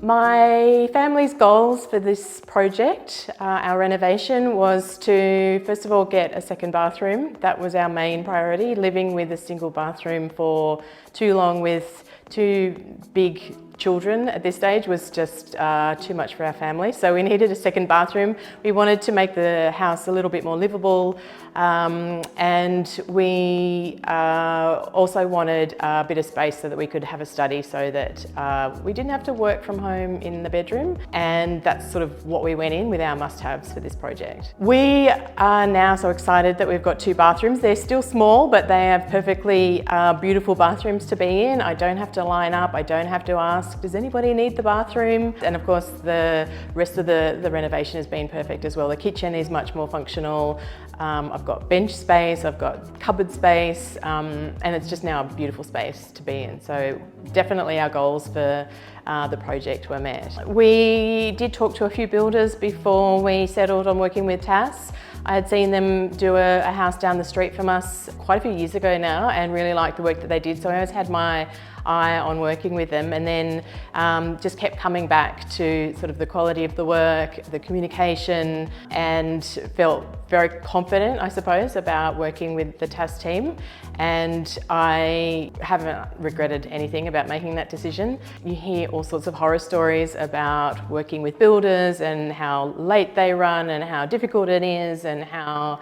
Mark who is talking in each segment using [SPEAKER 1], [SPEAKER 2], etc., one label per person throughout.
[SPEAKER 1] My family's goals for this project, our renovation, was to first of all get a second bathroom. That was our main priority. Living with a single bathroom for too long with two big children at this stage was just too much for our family. So we needed a second bathroom. We wanted to make the house a little bit more livable, and we also wanted a bit of space so that we could have a study, so that we didn't have to work from home in the bedroom. And that's sort of what we went in with our must-haves for this project. We are now so excited that we've got two bathrooms. They're still small, but they are perfectly beautiful bathrooms to be in. I don't have to line up. I don't have to ask, does anybody need the bathroom? And of course, the rest of the renovation has been perfect as well. The kitchen is much more functional. I've got bench space, I've got cupboard space, and it's just now a beautiful space to be in. So definitely our goals for the project were met. We did talk to a few builders before we settled on working with TAS. I had seen them do a house down the street from us quite a few years ago now and really liked the work that they did. So I always had my eye on working with them, and then just kept coming back to sort of the quality of the work, the communication, and felt very confident, I suppose, about working with the TAS team. And I haven't regretted anything about making that decision. You hear all sorts of horror stories about working with builders and how late they run and how difficult it is and how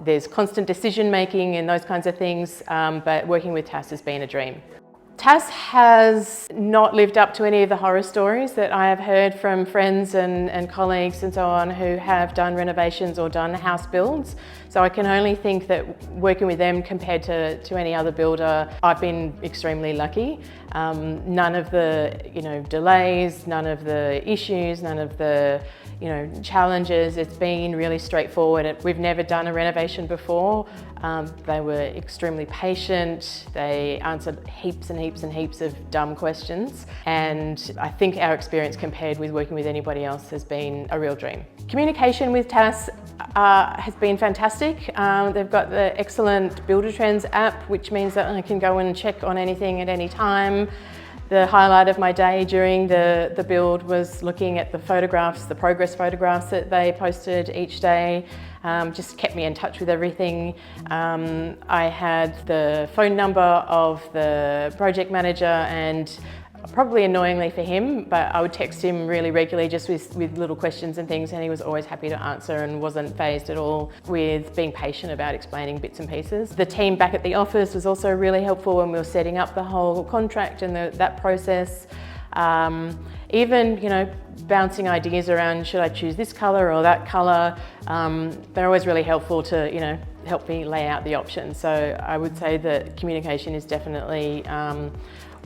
[SPEAKER 1] there's constant decision making and those kinds of things, but working with TAS has been a dream. TAS has not lived up to any of the horror stories that I have heard from friends and colleagues and so on who have done renovations or done house builds. So I can only think that working with them compared to any other builder, I've been extremely lucky. None of the delays, none of the issues, none of the challenges. It's been really straightforward. We've never done a renovation before. They were extremely patient. They answered heaps and heaps and heaps of dumb questions. And I think our experience compared with working with anybody else has been a real dream. Communication with TAS has been fantastic. They've got the excellent Buildertrends app, which means that I can go and check on anything at any time. The highlight of my day during the build was looking at the photographs, the progress photographs that they posted each day. Just kept me in touch with everything. I had the phone number of the project manager, and probably annoyingly for him, but I would text him really regularly just with little questions and things, and he was always happy to answer and wasn't fazed at all with being patient about explaining bits and pieces. The team back at the office was also really helpful when we were setting up the whole contract and that process. Even, bouncing ideas around, should I choose this colour or that colour? They're always really helpful to, help me lay out the options. So I would say that communication is definitely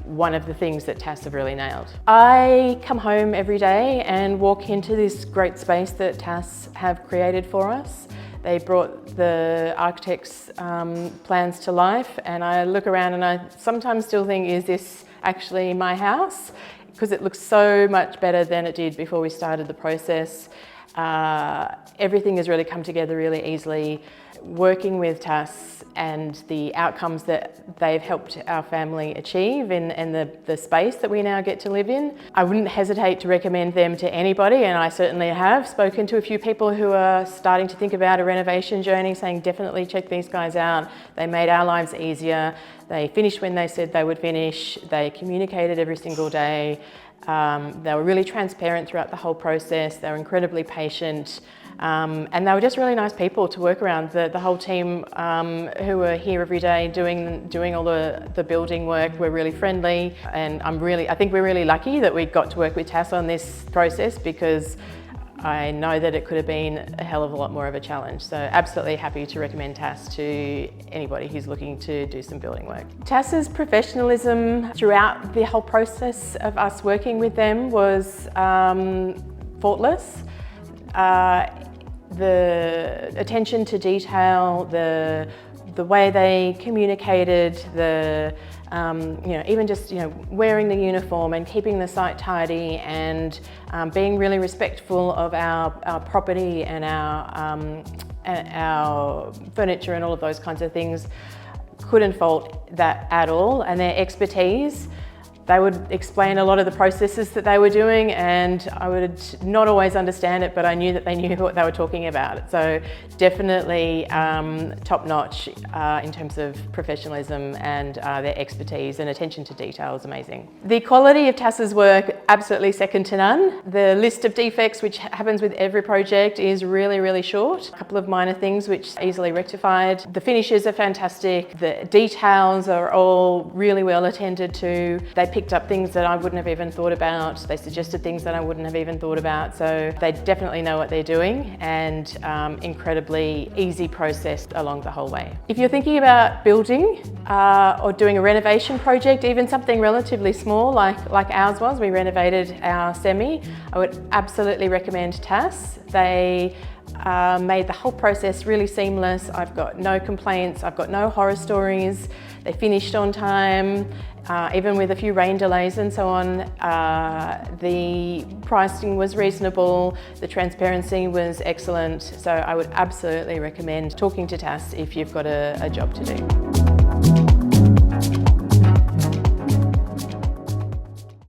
[SPEAKER 1] one of the things that TAS have really nailed. I come home every day and walk into this great space that TAS have created for us. They brought the architect's plans to life, and I look around and I sometimes still think, is this actually my house? Because it looks so much better than it did before we started the process. Everything has really come together really easily. Working with TAS and the outcomes that they've helped our family achieve and the space that we now get to live in, I wouldn't hesitate to recommend them to anybody, and I certainly have spoken to a few people who are starting to think about a renovation journey, saying definitely check these guys out. They made our lives easier. They finished when they said they would finish. They communicated every single day. They were really transparent throughout the whole process. They were incredibly patient. And they were just really nice people to work around. The whole team who were here every day doing all the building work were really friendly, and I think we're really lucky that we got to work with TAS on this process, because I know that it could have been a hell of a lot more of a challenge. So absolutely happy to recommend TAS to anybody who's looking to do some building work. TAS's professionalism throughout the whole process of us working with them was faultless. The attention to detail, the way they communicated, even just wearing the uniform and keeping the site tidy, and being really respectful of our property and our furniture and all of those kinds of things. Couldn't fault that at all, and their expertise They would explain a lot of the processes that they were doing, and I would not always understand it, but I knew that they knew what they were talking about. So definitely top-notch in terms of professionalism and their expertise, and attention to detail is amazing. The quality of TAS's work, absolutely second to none. The list of defects, which happens with every project, is really, really short. A couple of minor things which are easily rectified. The finishes are fantastic. The details are all really well attended to. They picked up things that I wouldn't have even thought about. They suggested things that I wouldn't have even thought about. So they definitely know what they're doing, and incredibly easy process along the whole way. If you're thinking about building or doing a renovation project, even something relatively small like ours was, we renovated our semi, I would absolutely recommend TAS. They made the whole process really seamless. I've got no complaints, I've got no horror stories. They finished on time, even with a few rain delays and so on. The pricing was reasonable, the transparency was excellent, so I would absolutely recommend talking to TAS if you've got a job to do.